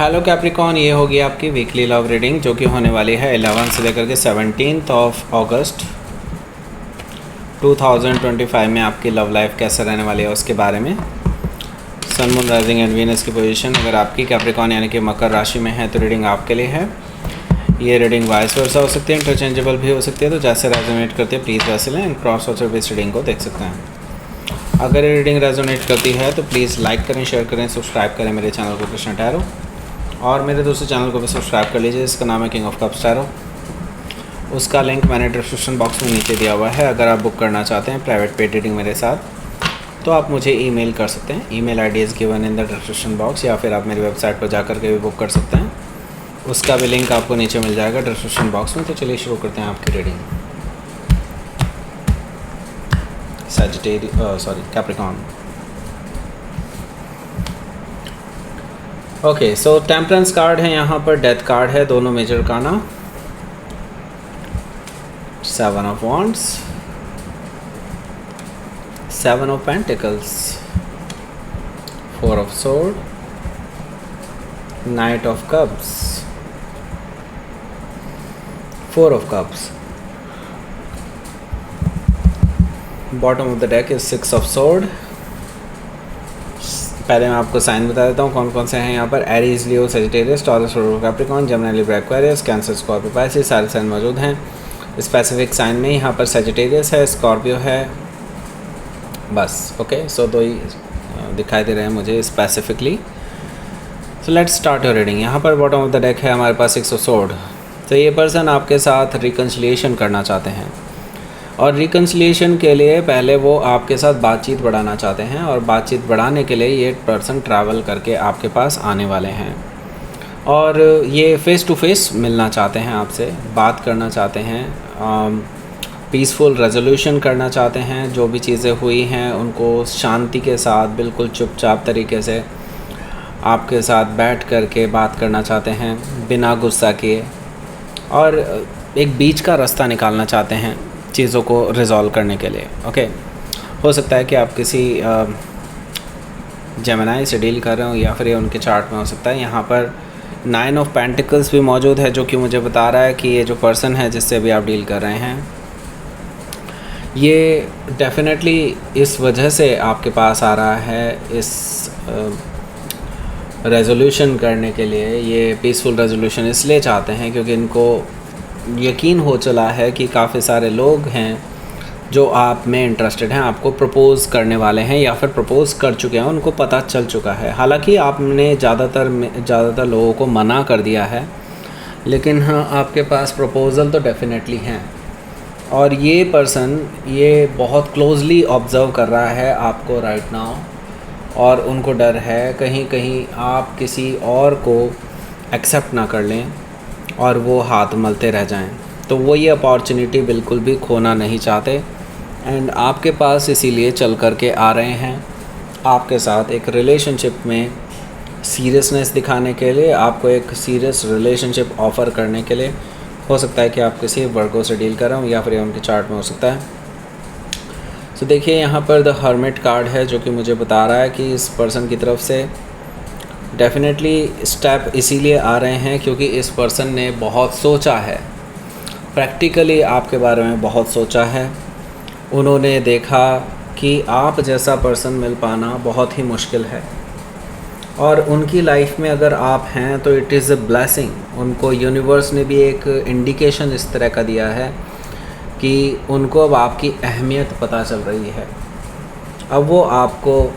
Hello Capricorn, ये होगी आपकी वीकली लव रीडिंग जो कि होने वाली है 11 से लेकर के 17 अगस्त 2025 में। आपकी लव लाइफ कैसे रहने वाली है उसके बारे में। सन, मून, राइजिंग एंड वीनस की पोजीशन अगर आपकी कैप्रिकॉन यानी कि मकर राशि में है तो रीडिंग आपके लिए है। ये रीडिंग वाइस वर्सा हो सकती है, इंटरचेंजेबल भी हो सकती है, तो जैसे रेजोनेट करती है प्लीज़ वैसे लें। क्रॉस वाचर भी इस रीडिंग को देख सकते हैं। अगर ये रीडिंग रेजोनेट करती है तो प्लीज़ लाइक करें, शेयर करें, सब्सक्राइब करें मेरे चैनल को कृष्ण टैरो, और मेरे दूसरे चैनल को भी सब्सक्राइब कर लीजिए, इसका नाम है किंग ऑफ कप्स टैरो। उसका लिंक मैंने डिस्क्रिप्शन बॉक्स में नीचे दिया हुआ है। अगर आप बुक करना चाहते हैं प्राइवेट पेड रीडिंग मेरे साथ तो आप मुझे ईमेल कर सकते हैं। Email ID is given in the description box, या फिर आप मेरी वेबसाइट पर जाकर के भी बुक कर सकते हैं। उसका भी लिंक आपको नीचे मिल जाएगा डिस्क्रिप्शन बॉक्स में। तो चलिए शुरू करते हैं आपकी रीडिंग। कैप्रिकॉन। ओके, सो टेम्परेंस कार्ड है यहाँ पर, डेथ कार्ड है, दोनों मेजर का ना। 7 of wands, 7 of pentacles, 4 of sword, night of cups, 4 of cups. Bottom of the deck is 6 of sword. पहले मैं आपको साइन बता देता हूँ कौन कौन से हैं यहाँ पर। Aries, Leo, Sagittarius, Taurus, Capricorn, Gemini, Libra, Aquarius, Cancer, Scorpio, Pisces, सारे साइन मौजूद हैं। स्पेसिफिक साइन में यहाँ पर सजिटेरियस है, स्कॉर्पियो है, बस। ओके, सो दो ही दिखाई दे रहे हैं मुझे specifically. So let's start your reading. यहाँ पर बॉटम ऑफ द डेक है हमारे पास 6 ऑफ सोर्ड। तो ये पर्सन आपके साथ रिकन्सिलिएशन करना चाहते हैं, और रिकन्सिलिएशन के लिए पहले वो आपके साथ बातचीत बढ़ाना चाहते हैं, और बातचीत बढ़ाने के लिए ये पर्सन ट्रैवल करके आपके पास आने वाले हैं, और ये फ़ेस टू फेस मिलना चाहते हैं आपसे, बात करना चाहते हैं, पीसफुल रेजोल्यूशन करना चाहते हैं। जो भी चीज़ें हुई हैं उनको शांति के साथ बिल्कुल चुपचाप तरीके से आपके साथ बैठ करके बात करना चाहते हैं बिना गुस्सा किए, और एक बीच का रास्ता निकालना चाहते हैं चीज़ों को रिज़ॉल्व करने के लिए। ओके, हो सकता है कि आप किसी जेमिनी से डील कर रहे हो, या फिर ये उनके चार्ट में हो सकता है। यहाँ पर 9 ऑफ पेंटिकल्स भी मौजूद है, जो कि मुझे बता रहा है कि ये जो पर्सन है जिससे अभी आप डील कर रहे हैं, ये डेफिनेटली इस वजह से आपके पास आ रहा है, इस रेजोल्यूशन करने के लिए। ये पीसफुल रेजोल्यूशन इसलिए चाहते हैं क्योंकि इनको यकीन हो चला है कि काफ़ी सारे लोग हैं जो आप में इंटरेस्टेड हैं, आपको प्रपोज़ करने वाले हैं या फिर प्रपोज़ कर चुके हैं, उनको पता चल चुका है। हालांकि आपने ज़्यादातर लोगों को मना कर दिया है, लेकिन हाँ, आपके पास प्रपोज़ल तो डेफिनेटली हैं। और ये पर्सन ये बहुत क्लोजली ऑब्ज़र्व कर रहा है आपको राइट नाउ, और उनको डर है कहीं कहीं आप किसी और को एक्सेप्ट ना कर लें और वो हाथ मलते रह जाएं। तो वो ये अपॉर्चुनिटी बिल्कुल भी खोना नहीं चाहते, एंड आपके पास इसीलिए चल कर के आ रहे हैं आपके साथ एक रिलेशनशिप में सीरियसनेस दिखाने के लिए, आपको एक सीरियस रिलेशनशिप ऑफ़र करने के लिए। हो सकता है कि आप किसी वर्गों से डील कर रहे हो, या फिर उनके चार्ट में हो सकता है। तो देखिए यहाँ पर द हर्मिट कार्ड है, जो कि मुझे बता रहा है कि इस पर्सन की तरफ से डेफिनेटली स्टेप इसीलिए आ रहे हैं क्योंकि इस पर्सन ने बहुत सोचा है, प्रैक्टिकली आपके बारे में बहुत सोचा है। उन्होंने देखा कि आप जैसा पर्सन मिल पाना बहुत ही मुश्किल है, और उनकी लाइफ में अगर आप हैं तो इट इज़ अ ब्लेसिंग। उनको यूनिवर्स ने भी एक इंडिकेशन इस तरह का दिया है कि उनको अब आपकी अहमियत पता चल रही है। अब वो आपको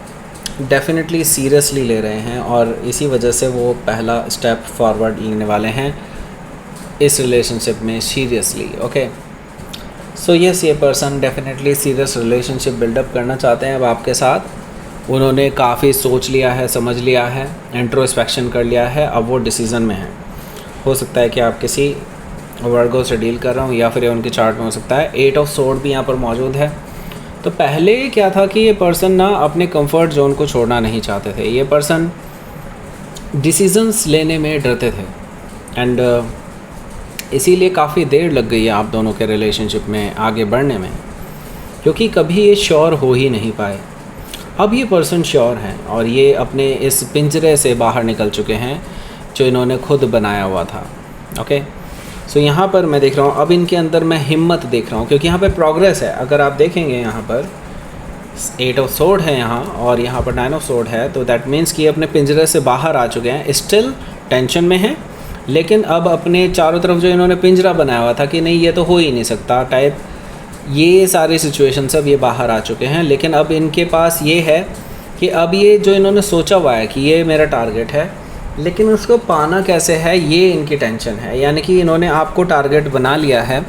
डेफिनेटली सीरियसली ले रहे हैं, और इसी वजह से वो पहला स्टेप फॉरवर्ड लेने वाले हैं इस रिलेशनशिप में सीरियसली। ओके, सो यस, ये person definitely serious relationship build up करना चाहते हैं अब आपके साथ। उन्होंने काफ़ी सोच लिया है, समझ लिया है, इंट्रोस्पेक्शन कर लिया है, अब वो डिसीज़न में है। हो सकता है कि आप किसी वर्गों से डील कर रहा हूँ, या फिर उनके चार्ट में हो सकता है। 8 ऑफ सोर्ड भी यहाँ पर मौजूद है। तो पहले क्या था कि ये पर्सन ना अपने कंफर्ट जोन को छोड़ना नहीं चाहते थे। ये पर्सन डिसीजंस लेने में डरते थे, एंड इसीलिए काफ़ी देर लग गई है आप दोनों के रिलेशनशिप में आगे बढ़ने में, क्योंकि कभी ये श्योर हो ही नहीं पाए। अब ये पर्सन श्योर हैं और ये अपने इस पिंजरे से बाहर निकल चुके हैं जो इन्होंने खुद बनाया हुआ था। ओके, सो यहाँ पर मैं देख रहा हूँ अब इनके अंदर मैं हिम्मत देख रहा हूँ, क्योंकि यहाँ पे प्रोग्रेस है। अगर आप देखेंगे यहाँ पर 8 ऑफ सोर्ड है यहाँ और यहाँ पर 9 ऑफ सोर्ड है, तो दैट मीन्स कि अपने पिंजरे से बाहर आ चुके हैं। स्टिल टेंशन में है, लेकिन अब अपने चारों तरफ जो इन्होंने पिंजरा बनाया हुआ था कि नहीं ये तो हो ही नहीं सकता टाइप, ये सारी सिचुएशन सब ये बाहर आ चुके हैं। लेकिन अब इनके पास ये है कि अब ये जो इन्होंने सोचा हुआ है कि ये मेरा टारगेट है, लेकिन उसको पाना कैसे है ये इनकी टेंशन है। यानी कि इन्होंने आपको टारगेट बना लिया है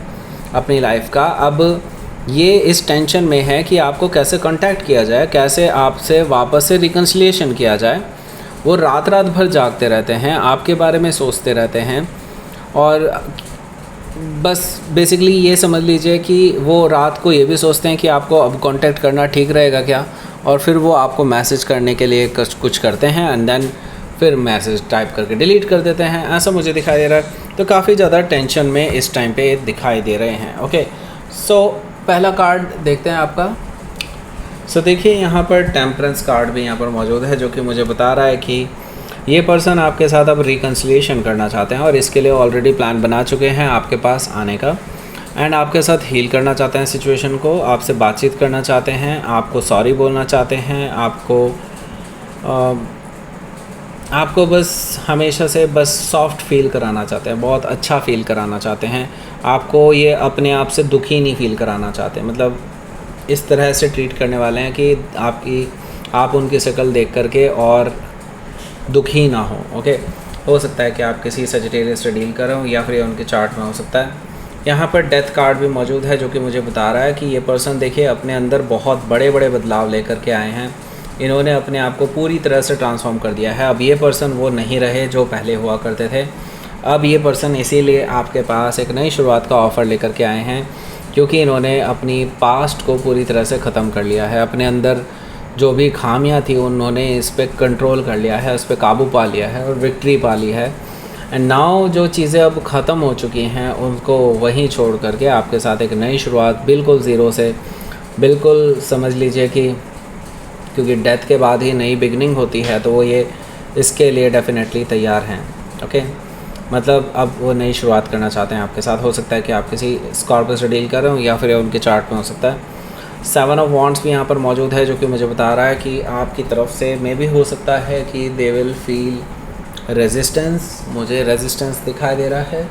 अपनी लाइफ का, अब ये इस टेंशन में है कि आपको कैसे कांटेक्ट किया जाए, कैसे आपसे वापस से रिकन्सिलिएशन किया जाए। वो रात रात भर जागते रहते हैं, आपके बारे में सोचते रहते हैं, और बस बेसिकली ये समझ लीजिए कि वो रात को ये भी सोचते हैं कि आपको अब कांटेक्ट करना ठीक रहेगा क्या, और फिर वो आपको मैसेज करने के लिए कुछ करते हैं एंड देन फिर मैसेज टाइप करके डिलीट कर देते हैं। ऐसा मुझे दिखाई दे रहा है। तो काफ़ी ज़्यादा टेंशन में इस टाइम पे दिखाई दे रहे हैं। ओके, सो पहला कार्ड देखते हैं आपका। सो देखिए यहाँ पर टेम्परेंस कार्ड भी यहाँ पर मौजूद है, जो कि मुझे बता रहा है कि ये पर्सन आपके साथ अब रिकन्सिलिएशन करना चाहते हैं और इसके लिए ऑलरेडी प्लान बना चुके हैं आपके पास आने का, एंड आपके साथ हील करना चाहते हैं सिचुएशन को, आपसे बातचीत करना चाहते हैं, आपको सॉरी बोलना चाहते हैं, आपको बस हमेशा से बस सॉफ्ट फील कराना चाहते हैं, बहुत अच्छा फील कराना चाहते हैं। आपको ये अपने आप से दुखी नहीं फील कराना चाहते, मतलब इस तरह से ट्रीट करने वाले हैं कि आप उनकी शक्ल देख करके और दुखी ना हो। ओके, हो सकता है कि आप किसी सजिटेरियस से डील कर रहे हो या फिर उनके चार्ट में हो सकता है। यहाँ पर डेथ कार्ड भी मौजूद है, जो कि मुझे बता रहा है कि ये पर्सन देखिए अपने अंदर बहुत बड़े बड़े बदलाव लेकर के आए हैं। इन्होंने अपने आप को पूरी तरह से ट्रांसफॉर्म कर दिया है। अब ये पर्सन वो नहीं रहे जो पहले हुआ करते थे। अब ये पर्सन इसीलिए आपके पास एक नई शुरुआत का ऑफ़र लेकर के आए हैं, क्योंकि इन्होंने अपनी पास्ट को पूरी तरह से ख़त्म कर लिया है। अपने अंदर जो भी खामियां थी उन्होंने इस पर कंट्रोल कर लिया है, उस पर काबू पा लिया है और विक्ट्री पा ली है। एंड नाउ जो चीज़ें अब ख़त्म हो चुकी हैं उनको वहीं छोड़ करके आपके साथ एक नई शुरुआत बिल्कुल ज़ीरो से, बिल्कुल समझ लीजिए कि क्योंकि डेथ के बाद ही नई बिगनिंग होती है, तो वो ये इसके लिए डेफिनेटली तैयार हैं। ओके, मतलब अब वो नई शुरुआत करना चाहते हैं आपके साथ। हो सकता है कि आप किसी स्कॉर्पियो से डील कर रहे हो या फिर उनके चार्ट में हो सकता है। 7 ऑफ वॉन्ड्स भी यहाँ पर मौजूद है, जो कि मुझे बता रहा है कि आपकी तरफ से मे भी हो सकता है कि दे विल फील रेजिस्टेंस। मुझे रेजिस्टेंस दिखाई दे रहा है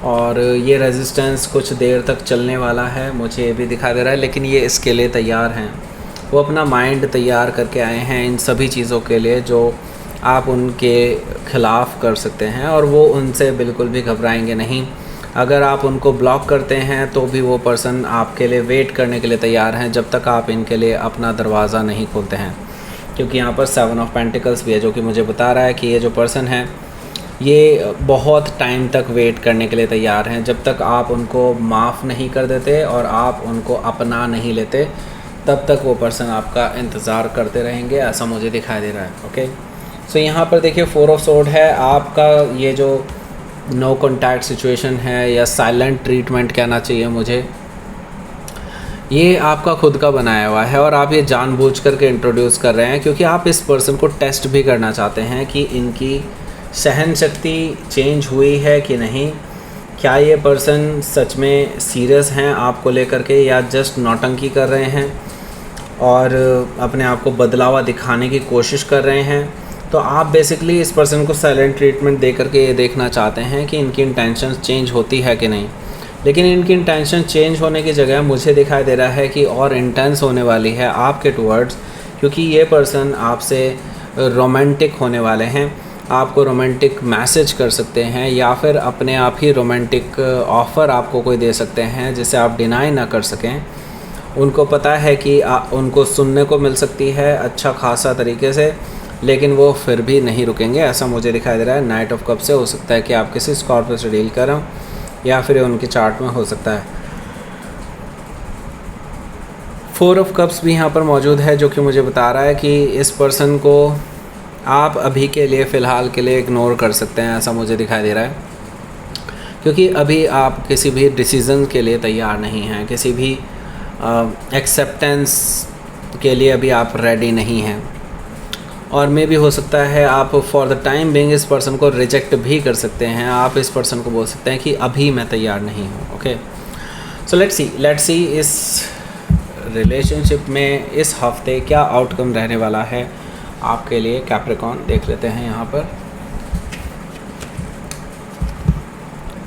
और ये रेजिस्टेंस कुछ देर तक चलने वाला है, मुझे ये भी दिखाई दे रहा है। लेकिन ये इसके लिए तैयार हैं, वो अपना माइंड तैयार करके आए हैं इन सभी चीज़ों के लिए जो आप उनके ख़िलाफ़ कर सकते हैं, और वो उनसे बिल्कुल भी घबराएंगे नहीं। अगर आप उनको ब्लॉक करते हैं तो भी वो पर्सन आपके लिए वेट करने के लिए तैयार हैं जब तक आप इनके लिए अपना दरवाज़ा नहीं खोलते हैं। क्योंकि यहाँ पर 7 ऑफ पेंटिकल्स भी है, जो कि मुझे बता रहा है कि ये जो पर्सन है ये बहुत टाइम तक वेट करने के लिए तैयार हैं। जब तक आप उनको माफ़ नहीं कर देते और आप उनको अपना नहीं लेते, तब तक वो पर्सन आपका इंतज़ार करते रहेंगे, ऐसा मुझे दिखाई दे रहा है। ओके, सो यहाँ पर देखिए 4 ऑफ सोर्ड है। आपका ये जो नो कॉन्टैक्ट सिचुएशन है या साइलेंट ट्रीटमेंट कहना चाहिए मुझे, ये आपका खुद का बनाया हुआ है और आप ये जानबूझ करके इंट्रोड्यूस कर रहे हैं, क्योंकि आप इस पर्सन को टेस्ट भी करना चाहते हैं कि इनकी सहन शक्ति चेंज हुई है कि नहीं। क्या ये पर्सन सच में सीरियस हैं आपको लेकर के या जस्ट नौटंकी कर रहे हैं और अपने आप को बदलावा दिखाने की कोशिश कर रहे हैं। तो आप बेसिकली इस पर्सन को साइलेंट ट्रीटमेंट दे करके ये देखना चाहते हैं कि इनकी इंटेंशन चेंज होती है कि नहीं। लेकिन इनकी इंटेंशन चेंज होने की जगह मुझे दिखाई दे रहा है कि और इंटेंस होने वाली है आपके टुवर्ड्स, क्योंकि ये पर्सन आपसे रोमांटिक होने वाले हैं। आपको रोमांटिक मैसेज कर सकते हैं या फिर अपने आप ही रोमांटिक ऑफ़र आपको कोई दे सकते हैं जिसे आप डिनाई ना कर सकें। उनको पता है कि उनको सुनने को मिल सकती है अच्छा खासा तरीके से, लेकिन वो फिर भी नहीं रुकेंगे, ऐसा मुझे दिखाई दे रहा है। नाइट ऑफ कप से हो सकता है कि आप किसी स्कॉर्पियो से डील कर रहे हो या फिर उनके चार्ट में हो सकता है। 4 ऑफ कप्स भी यहाँ पर मौजूद है, जो कि मुझे बता रहा है कि इस पर्सन को आप अभी के लिए फ़िलहाल के लिए इग्नोर कर सकते हैं, ऐसा मुझे दिखाई दे रहा है। क्योंकि अभी आप किसी भी डिसीज़न के लिए तैयार नहीं हैं, किसी भी एक्सेप्टेंस के लिए अभी आप रेडी नहीं हैं। और मे भी हो सकता है आप फॉर द टाइम बिंग इस पर्सन को रिजेक्ट भी कर सकते हैं। आप इस पर्सन को बोल सकते हैं कि अभी मैं तैयार नहीं हूँ। ओके, सो लेट्स सी इस रिलेशनशिप में इस हफ्ते क्या आउटकम रहने वाला है आपके लिए। कैप्रिकॉर्न देख लेते हैं। यहाँ पर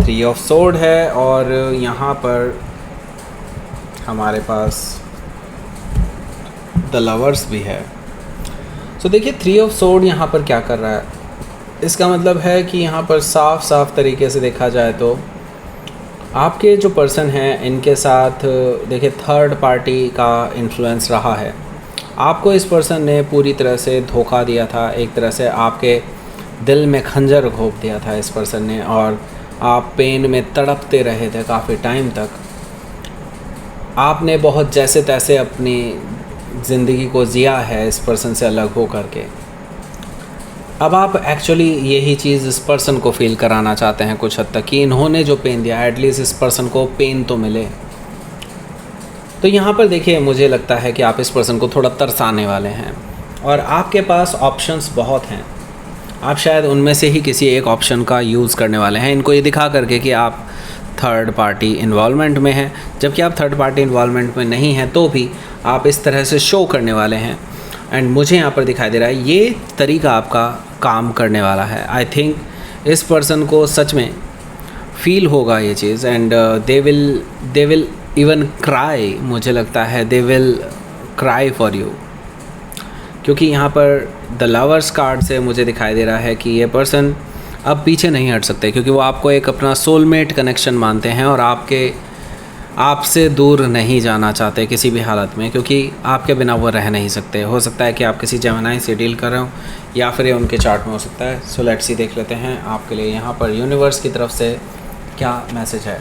3 ऑफ सोर्ड है और यहाँ पर हमारे पास द लवर्स भी है। सो देखिए 3 ऑफ सोर्ड यहाँ पर क्या कर रहा है, इसका मतलब है कि यहाँ पर साफ तरीके से देखा जाए तो आपके जो पर्सन हैं इनके साथ देखिए थर्ड पार्टी का इन्फ्लुएंस रहा है। आपको इस पर्सन ने पूरी तरह से धोखा दिया था, एक तरह से आपके दिल में खंजर घोंप दिया था इस पर्सन ने, और आप पेन में तड़पते रहे थे काफ़ी टाइम तक। आपने बहुत जैसे तैसे अपनी ज़िंदगी को जिया है इस पर्सन से अलग हो करके। अब आप एक्चुअली यही चीज़ इस पर्सन को फील कराना चाहते हैं कुछ हद तक कि इन्होंने जो पेन दिया एटलीस्ट इस पर्सन को पेन तो मिले। तो यहाँ पर देखिए मुझे लगता है कि आप इस पर्सन को थोड़ा तरसाने वाले हैं और आपके पास ऑप्शंस बहुत हैं। आप शायद उनमें से ही किसी एक ऑप्शन का यूज़ करने वाले हैं, इनको ये दिखा करके कि आप थर्ड पार्टी इन्वॉल्वमेंट में हैं, जबकि आप थर्ड पार्टी इन्वॉल्वमेंट में नहीं हैं तो भी आप इस तरह से शो करने वाले हैं। एंड मुझे यहाँ पर दिखाई दे रहा है ये तरीका आपका काम करने वाला है। आई थिंक इस पर्सन को सच में फील होगा ये चीज़ and they will even cry. मुझे लगता है they will cry for you, क्योंकि यहाँ पर द लवर्स कार्ड से मुझे दिखाई दे रहा है कि ये पर्सन अब पीछे नहीं हट सकते, क्योंकि वो आपको एक अपना सोलमेट कनेक्शन मानते हैं और आपसे दूर नहीं जाना चाहते किसी भी हालत में, क्योंकि आपके बिना वो रह नहीं सकते। हो सकता है कि आप किसी जेमिनी से डील कर रहे हो या फिर ये उनके चार्ट में हो सकता है। सो लेट्स सी, देख लेते हैं आपके लिए यहाँ पर यूनिवर्स की तरफ से क्या मैसेज है।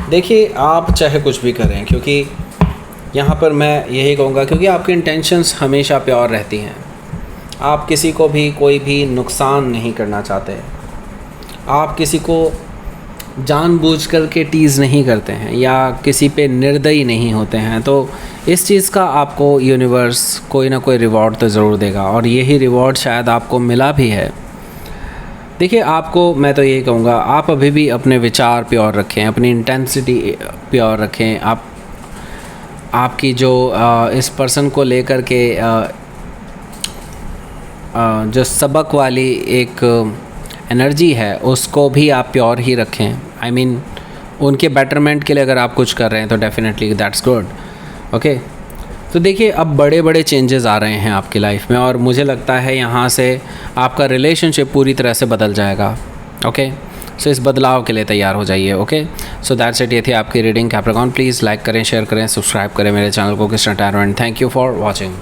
देखिए आप चाहे कुछ भी करें, क्योंकि यहाँ पर मैं यही कहूँगा क्योंकि आपकी इंटेंशंस हमेशा प्योर रहती हैं। आप किसी को भी कोई भी नुकसान नहीं करना चाहते, आप किसी को जानबूझकर के टीज़ नहीं करते हैं या किसी पे निर्दयी नहीं होते हैं। तो इस चीज़ का आपको यूनिवर्स कोई ना कोई रिवॉर्ड तो ज़रूर देगा और यही रिवॉर्ड शायद आपको मिला भी है। देखिए आपको मैं तो यही कहूँगा, आप अभी भी अपने विचार प्योर रखें, अपनी इंटेंसिटी प्योर रखें। आपकी जो इस पर्सन को लेकर के जो सबक वाली एक एनर्जी है उसको भी आप प्योर ही रखें। आई मीन उनके बेटरमेंट के लिए अगर आप कुछ कर रहे हैं तो डेफिनेटली दैट्स गुड। ओके, तो देखिए अब बड़े बड़े चेंजेस आ रहे हैं आपकी लाइफ में और मुझे लगता है यहाँ से आपका रिलेशनशिप पूरी तरह से बदल जाएगा। ओके, सो इस बदलाव के लिए तैयार हो जाइए। Okay, so that's it. ये थी आपकी रीडिंग। कैप्रिकॉर्न प्लीज़ लाइक करें, शेयर करें, सब्सक्राइब करें मेरे चैनल को किस time. And thank you for watching.